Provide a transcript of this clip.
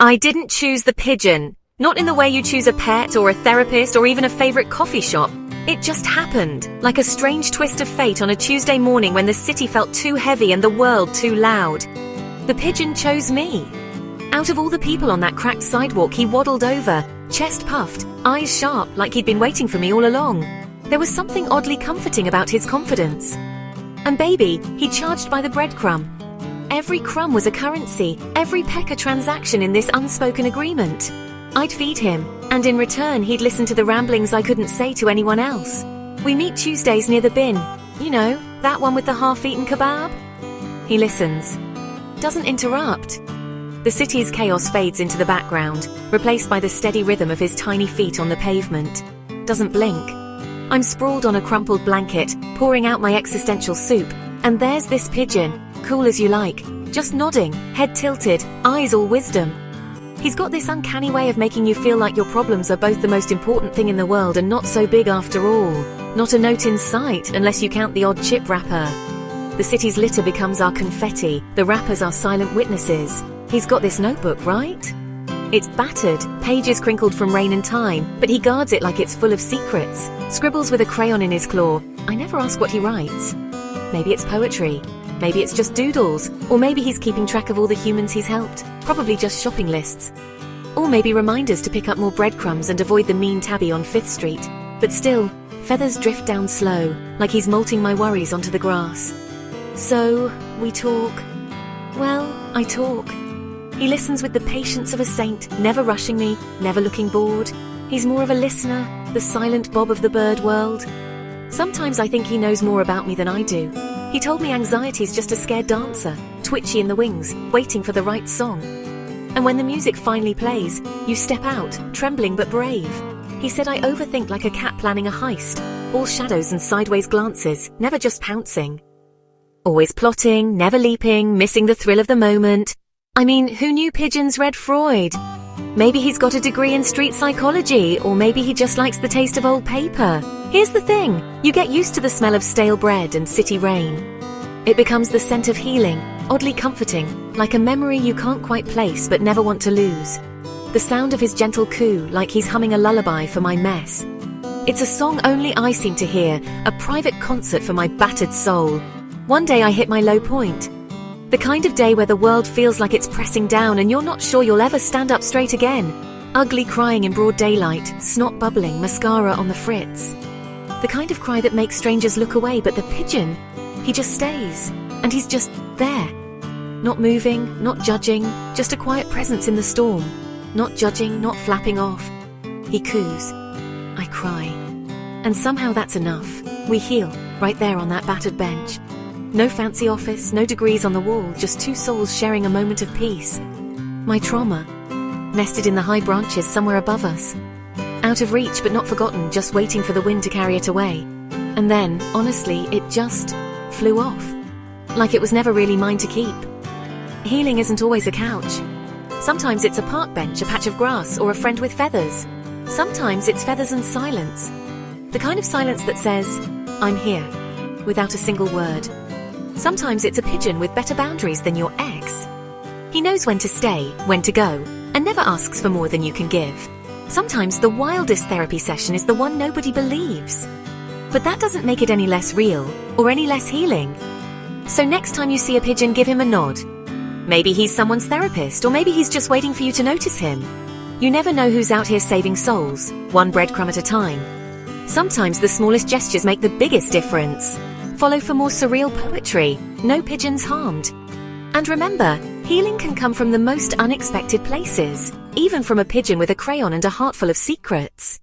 I didn't choose the pigeon. Not in the way you choose a pet or a therapist or even a favorite coffee shop. It just happened, like a strange twist of fate on a Tuesday morning when the city felt too heavy and the world too loud. The pigeon chose me. Out of all the people on that cracked sidewalk, he waddled over, chest puffed, eyes sharp, like he'd been waiting for me all along. There was something oddly comforting about his confidence. And baby, he charged by the breadcrumb. Every crumb was a currency, every peck a transaction in this unspoken agreement. I'd feed him, and in return he'd listen to the ramblings I couldn't say to anyone else. We meet Tuesdays near the bin. You know, that one with the half-eaten kebab? He listens. Doesn't interrupt. The city's chaos fades into the background, replaced by the steady rhythm of his tiny feet on the pavement. Doesn't blink. I'm sprawled on a crumpled blanket, pouring out my existential soup, and there's this pigeon, cool as you like, just nodding, head tilted, eyes all wisdom. He's got this uncanny way of making you feel like your problems are both the most important thing in the world and not so big after all. Not a note in sight, unless you count the odd chip wrapper. The city's litter becomes our confetti, the wrappers our silent witnesses. He's got this notebook, right? It's battered, pages crinkled from rain and time, but he guards it like it's full of secrets. Scribbles with a crayon in his claw. I never ask what he writes. Maybe it's poetry. Maybe it's just doodles. Or maybe he's keeping track of all the humans he's helped. Probably just shopping lists. Or maybe reminders to pick up more breadcrumbs and avoid the mean tabby on 5th Street. But still, feathers drift down slow, like he's molting my worries onto the grass. So, we talk. Well, I talk. He listens with the patience of a saint, never rushing me, never looking bored. He's more of a listener, the silent Bob of the bird world. Sometimes I think he knows more about me than I do. He told me anxiety's just a scared dancer, twitchy in the wings, waiting for the right song. And when the music finally plays, you step out, trembling but brave. He said I overthink like a cat planning a heist, all shadows and sideways glances, never just pouncing. Always plotting, never leaping, missing the thrill of the moment. I mean, who knew pigeons read Freud? Maybe he's got a degree in street psychology, or maybe he just likes the taste of old paper. Here's the thing, you get used to the smell of stale bread and city rain. It becomes the scent of healing, oddly comforting, like a memory you can't quite place but never want to lose. The sound of his gentle coo, like he's humming a lullaby for my mess. It's a song only I seem to hear, a private concert for my battered soul. One day I hit my low point. The kind of day where the world feels like it's pressing down and you're not sure you'll ever stand up straight again. Ugly crying in broad daylight, snot bubbling, mascara on the fritz. The kind of cry that makes strangers look away, but the pigeon, he just stays. And he's just there. Not moving, not judging, just a quiet presence in the storm. Not judging, not flapping off. He coos. I cry. And somehow that's enough. We heal, right there on that battered bench. No fancy office, no degrees on the wall, just two souls sharing a moment of peace. My trauma, nested in the high branches somewhere above us. Out of reach but not forgotten, just waiting for the wind to carry it away. And then, honestly, it just flew off. Like it was never really mine to keep. Healing isn't always a couch. Sometimes it's a park bench, a patch of grass, or a friend with feathers. Sometimes it's feathers and silence. The kind of silence that says, I'm here, without a single word. Sometimes it's a pigeon with better boundaries than your ex. He knows when to stay, when to go, and never asks for more than you can give. Sometimes the wildest therapy session is the one nobody believes. But that doesn't make it any less real, or any less healing. So next time you see a pigeon, give him a nod. Maybe he's someone's therapist, or maybe he's just waiting for you to notice him. You never know who's out here saving souls, one breadcrumb at a time. Sometimes the smallest gestures make the biggest difference. Follow for more surreal poetry. No pigeons harmed. And remember, healing can come from the most unexpected places, even from a pigeon with a crayon and a heart full of secrets.